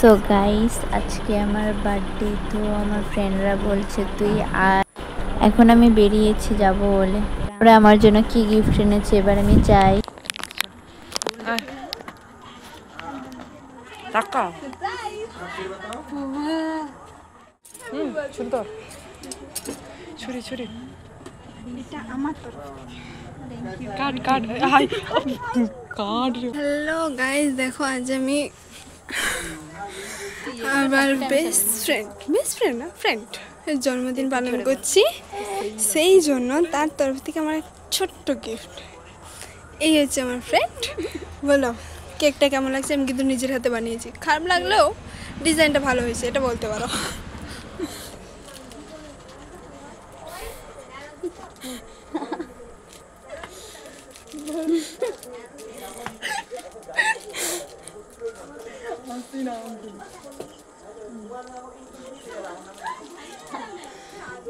So guys, আজকে আমার birthday. তো আমার ফ্রেন্ডরা বলছে তুই আর এখন আমি বেরিয়েছি যাব বলে। ওরা আমার জন্য কি গিফট এনেছে এবার আমি যাই। টাকা সুন্দর ছুরি ছুরি এটা আমার কাট কাট হাই কাট। হ্যালো গাইস, দেখো আজ আমি আমার বেস্ট ফ্রেন্ড না ফ্রেন্ড জন্মদিন পালন করছি। সেই জন্য তার তরফ থেকে আমার ছোট্ট গিফট। এই হচ্ছে আমার ফ্রেন্ড। বলো কেকটা কেমন লাগছে? আমি কিন্তু নিজের হাতে বানিয়েছি, খারাপ লাগলেও ডিজাইনটা ভালো হয়েছে, এটা বলতে পারো।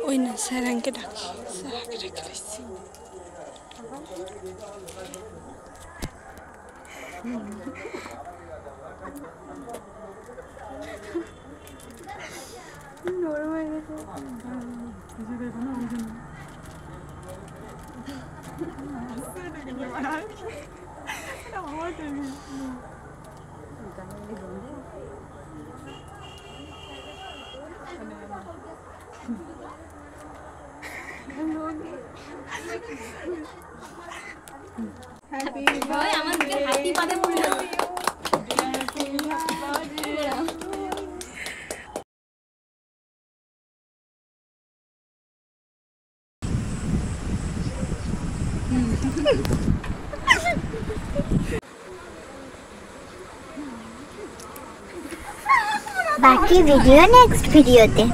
ওই না স্যারাঙ্কে ডাকি, স্যারাঙ্কে ডাকি দিচ্ছি। নরম হয়ে গেছে। बाकी वीडियो नेक्स्ट वीडियोते।